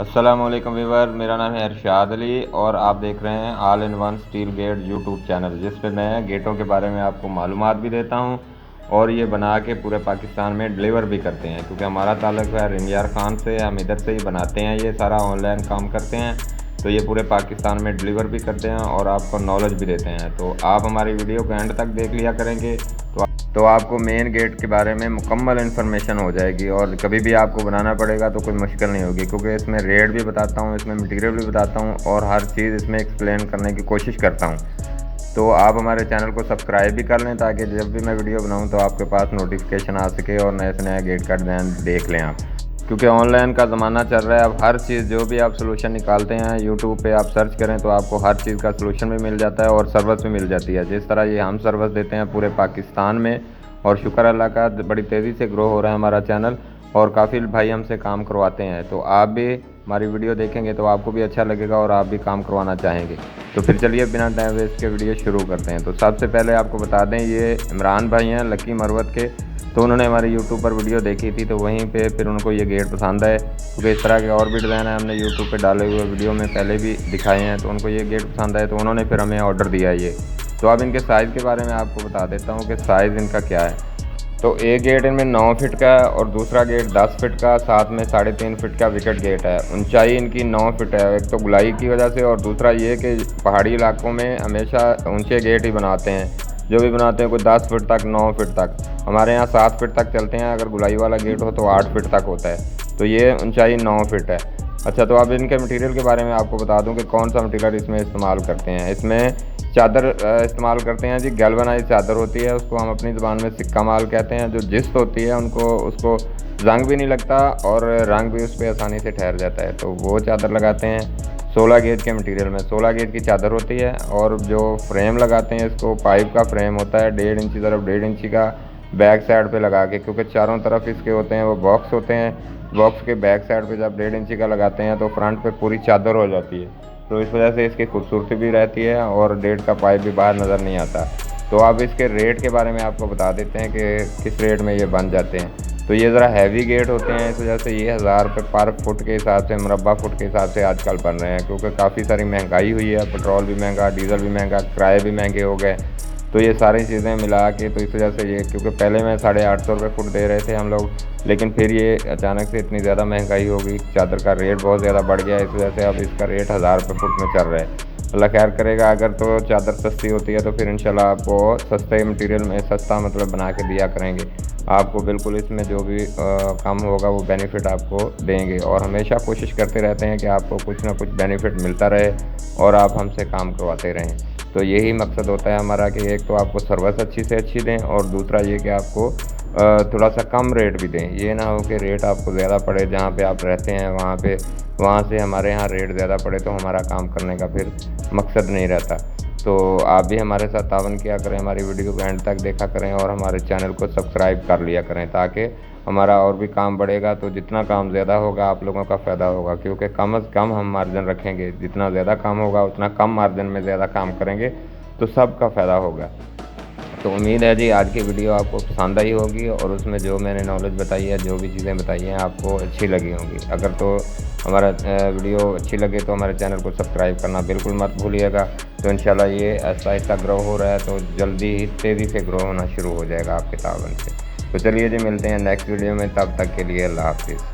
अस्सलामुअलैकुम व्यूवर, मेरा नाम है अरशाद अली और आप देख रहे हैं all in one steel get YouTube channel, जिस पे मैं गेटों के बारे में आपको मालूमात भी देता हूं और ये बना के पूरे पाकिस्तान में डिलीवर भी करते हैं। क्योंकि हमारा ताल्लुक़ है रिमयार ख़ान से, हम इधर से ही बनाते हैं, ये सारा ऑनलाइन काम करते हैं, तो ये पूरे पाकिस्तान में डिलीवर भी करते हैं और आपको नॉलेज भी देते हैं। तो आप हमारी वीडियो को एंड तक देख लिया करेंगे तो आपको मेन गेट के बारे में मुकम्मल इन्फॉर्मेशन हो जाएगी और कभी भी आपको बनाना पड़ेगा तो कोई मुश्किल नहीं होगी। क्योंकि इसमें रेट भी बताता हूँ, इसमें मटेरियल भी बताता हूँ और हर चीज़ इसमें एक्सप्लेन करने की कोशिश करता हूँ। तो आप हमारे चैनल को सब्सक्राइब भी कर लें ताकि जब भी मैं वीडियो बनाऊँ तो आपके पास नोटिफिकेशन आ सके और नए से नया गेट का डिज़ाइन देख लें आप। क्योंकि ऑनलाइन का ज़माना चल रहा है, अब हर चीज़ जो भी आप सोल्यूशन निकालते हैं यूट्यूब पे आप सर्च करें तो आपको हर चीज़ का सोल्यूशन भी मिल जाता है और सर्विस भी मिल जाती है। जिस तरह ये हम सर्विस देते हैं पूरे पाकिस्तान में, और शुक्र अल्लाह का बड़ी तेज़ी से ग्रो हो रहा है हमारा चैनल और काफ़ी भाई हमसे काम करवाते हैं। तो आप भी हमारी वीडियो देखेंगे तो आपको भी अच्छा लगेगा और आप भी काम करवाना चाहेंगे। तो फिर चलिए बिना टाइम वेस्ट के वीडियो शुरू करते हैं। तो सबसे पहले आपको बता दें, ये इमरान भाई हैं लकी मरवत के। तो उन्होंने हमारे यूट्यूब पर वीडियो देखी थी तो वहीं पे फिर उनको ये गेट पसंद आए। क्योंकि इस तरह के और भी डिज़ाइन है, हमने यूट्यूब पे डाले हुए वीडियो में पहले भी दिखाए हैं, तो उनको ये गेट पसंद आए तो उन्होंने फिर हमें ऑर्डर दिया ये। तो अब इनके साइज़ के बारे में आपको बता देता हूँ कि साइज़ इनका क्या है। तो एक गेट इनमें 9 फीट का है और दूसरा गेट 10 फीट का, साथ में 3.5 फीट का विकेट गेट है। ऊंचाई इनकी 9 फीट है, एक तो गुलाई की वजह से और दूसरा ये कि पहाड़ी इलाकों में हमेशा ऊंचे गेट ही बनाते हैं, जो भी बनाते हैं कोई 10 फीट तक 9 फीट तक। हमारे यहाँ 7 फीट तक चलते हैं, अगर गुलाई वाला गेट हो तो 8 फीट तक होता है। तो ये ऊंचाई 9 फीट है। अच्छा, तो अब इनके मटेरियल के बारे में आपको बता दूं कि कौन सा मटेरियल इसमें इस्तेमाल करते हैं। इसमें चादर इस्तेमाल करते हैं जी, गैल्वनाइज चादर होती है, उसको हम अपनी ज़बान में सिक्का माल कहते हैं। जो जिस्त होती है उसको जंग भी नहीं लगता और रंग भी उस पर आसानी से ठहर जाता है, तो वो चादर लगाते हैं। 16 गेज के मटेरियल में 16 गेज की चादर होती है और जो फ्रेम लगाते हैं इसको पाइप का फ्रेम होता है, 1.5 इंची तरफ 1.5 इंची का बैक साइड पे लगा के, क्योंकि चारों तरफ इसके होते हैं वो बॉक्स होते हैं। बॉक्स के बैक साइड पे जब 1.5 इंची का लगाते हैं तो फ्रंट पे पूरी चादर हो जाती है, तो इस वजह से इसकी खूबसूरती भी रहती है और डेढ़ का पाइप भी बाहर नज़र नहीं आता। तो अब इसके रेट के बारे में आपको बता देते हैं कि किस रेट में ये बन जाते हैं। तो ये ज़रा हैवी गेट होते हैं, इस वजह से ये 1000 रुपये पर फुट के हिसाब से, मुरब्बा फुट के हिसाब से आजकल बन रहे हैं। क्योंकि काफ़ी सारी महंगाई हुई है, पेट्रोल भी महंगा, डीज़ल भी महंगा, किराए भी महंगे हो गए, तो ये सारी चीज़ें मिला के तो इस वजह से ये, क्योंकि पहले में 850 रुपये फुट दे रहे थे हम लोग, लेकिन फिर ये अचानक से इतनी ज़्यादा महंगाई हो गई, चादर का रेट बहुत ज़्यादा बढ़ गया, इस वजह से अब इसका रेट 1000 रुपये फुट में चल रहा है। अल्लाह खैर करेगा, अगर तो चादर सस्ती होती है तो फिर इंशाल्लाह आपको सस्ते मटेरियल में सस्ता मतलब बना के दिया करेंगे। आपको बिल्कुल इसमें जो भी कम होगा वो बेनिफिट आपको देंगे और हमेशा कोशिश करते रहते हैं कि आपको कुछ ना कुछ बेनिफिट मिलता रहे और आप हमसे काम करवाते रहें। तो यही मकसद होता है हमारा कि एक तो आपको सर्विस अच्छी से अच्छी दें और दूसरा ये कि आपको थोड़ा सा कम रेट भी दें। ये ना हो कि रेट आपको ज़्यादा पड़े, जहाँ पे आप रहते हैं वहाँ से हमारे यहाँ रेट ज़्यादा पड़े तो हमारा काम करने का फिर मकसद नहीं रहता। तो आप भी हमारे साथ तावन किया करें, हमारी वीडियो को एंड तक देखा करें और हमारे चैनल को सब्सक्राइब कर लिया करें, ताकि हमारा और भी काम बढ़ेगा। तो जितना काम ज़्यादा होगा आप लोगों का फ़ायदा होगा, क्योंकि कम से कम हम मार्जिन रखेंगे। जितना ज़्यादा काम होगा उतना कम मार्जिन में ज़्यादा काम करेंगे तो सबका फ़ायदा होगा। तो उम्मीद है जी आज की वीडियो आपको पसंद आई होगी और उसमें जो मैंने नॉलेज बताई है, जो भी चीज़ें बताई हैं आपको अच्छी लगी होंगी। अगर तो हमारा वीडियो अच्छी लगे तो हमारे चैनल को सब्सक्राइब करना बिल्कुल मत भूलिएगा। तो इंशाल्लाह ये ऐसा ऐसा ग्रो हो रहा है तो जल्दी ही तेज़ी से ग्रो होना शुरू हो जाएगा आपके तावन से। तो चलिए जी, मिलते हैं नेक्स्ट वीडियो में, तब तक के लिए अल्लाह हाफिज़।